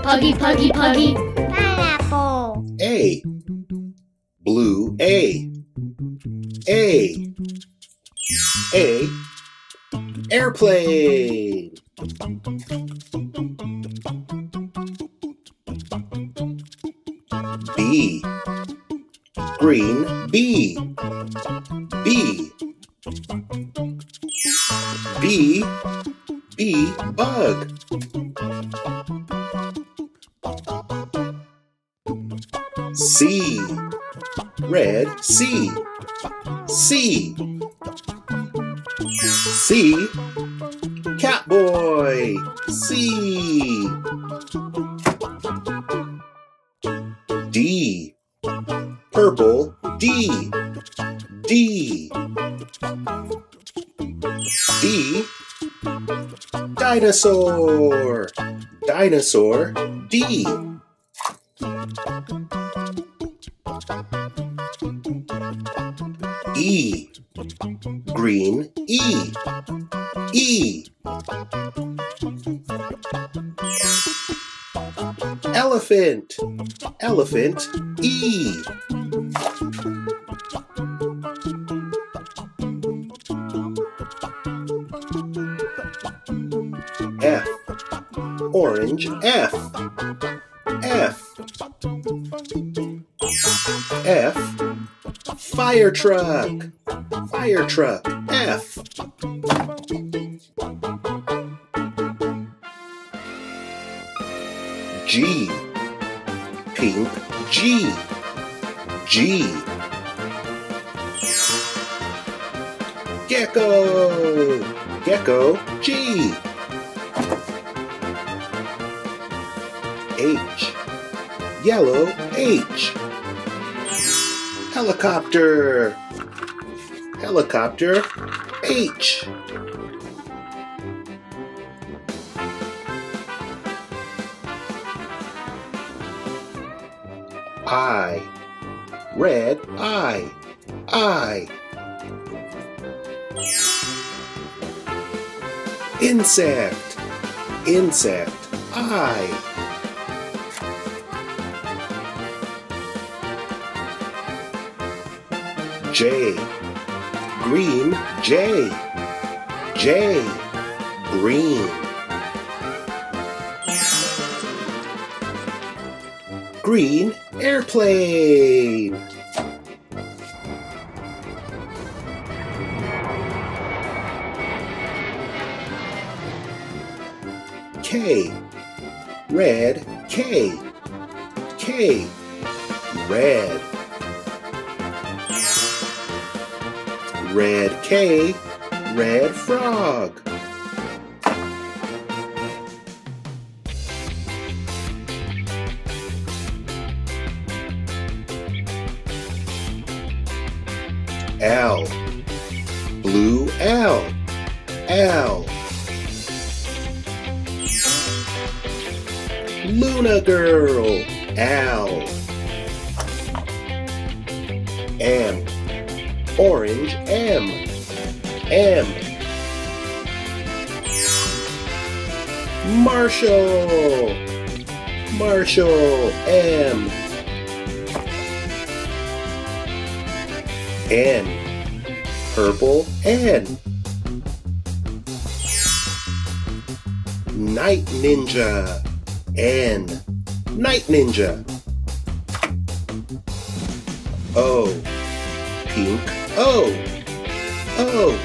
Puggy, Puggy, Puggy. Pineapple. A. Blue A. A. A. Airplane. B. Green B. B. B. B. Bug. C. Red C. C. C. Catboy. C. D. Purple D. D. D. Dinosaur. Dinosaur D. E. Green E. E. Elephant. Elephant E. F. Orange F. F. F. Fire truck. Fire truck F. G. Pink G. G. Gecko. Gecko G. H. Yellow H. Helicopter. Helicopter H. I. Red I. I. Insect. Insect I. J. Green J. J. Green. Green airplane. K. Red K. K. Red. Red K. Red frog. L. Blue L. L. Luna Girl. L. M. Orange M. M. Marshall. Marshall M. N. Purple N. Night Ninja N. Night Ninja. O. Pink O. O.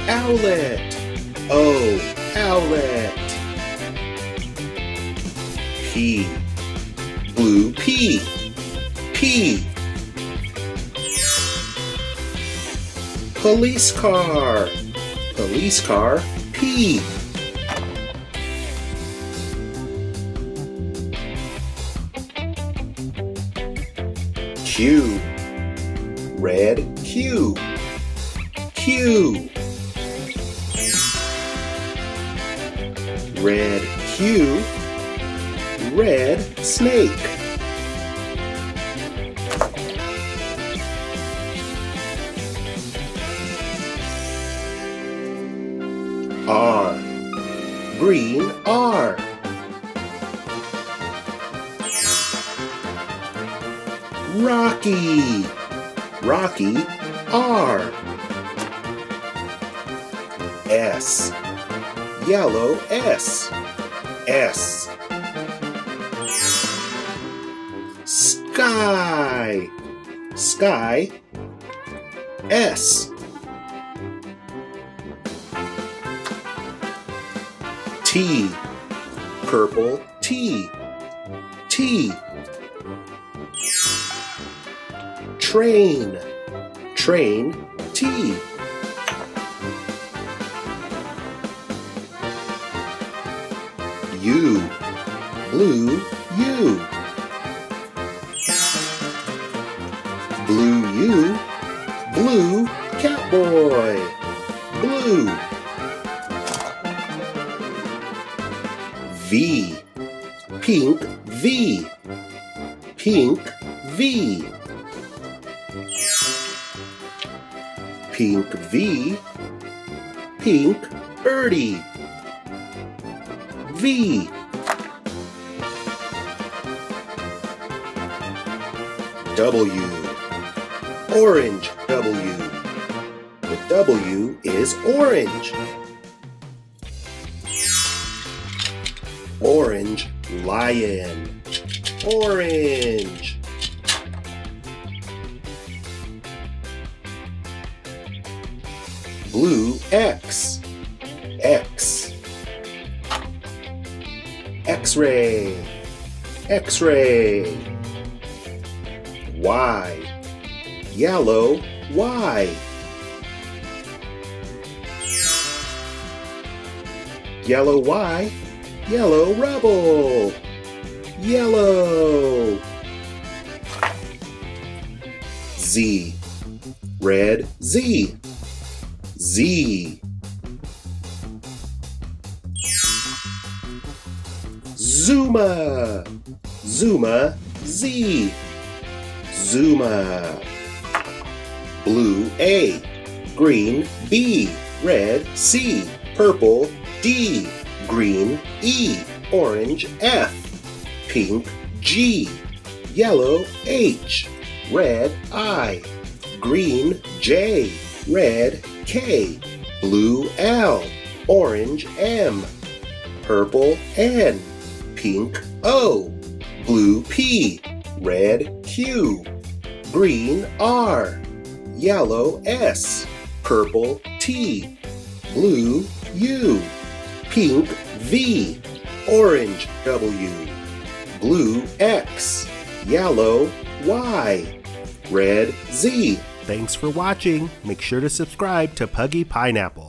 Owlet. O. Owlet. P. Blue P. P. Police car. Police car P. Q. Red Q. Q. Red Q. Red snake. R. green R. Rocky, Rocky R. S, yellow S, S. Sky, sky, S. T, purple T, T. Train, train T. U, blue U. Blue U, blue cowboy, blue. V, pink V, pink V. Pink V, pink birdie, V. W, orange W. The W is orange. Orange lion, orange. Blue X, X. X-ray, X-ray. Y, yellow Y. Yellow Y, yellow rubble, yellow. Z, red Z, Z. Zuma, Zuma Z, Zuma. Blue A, green B, red C, purple D, green E, orange F, pink G, yellow H, red I, green J, red K, blue L, orange M, purple N, pink O, blue P, red Q, green R, yellow S, purple T, blue U, pink V, orange W, blue X, yellow Y, red Z. Thanks for watching. Make sure to subscribe to Puggy Pineapple.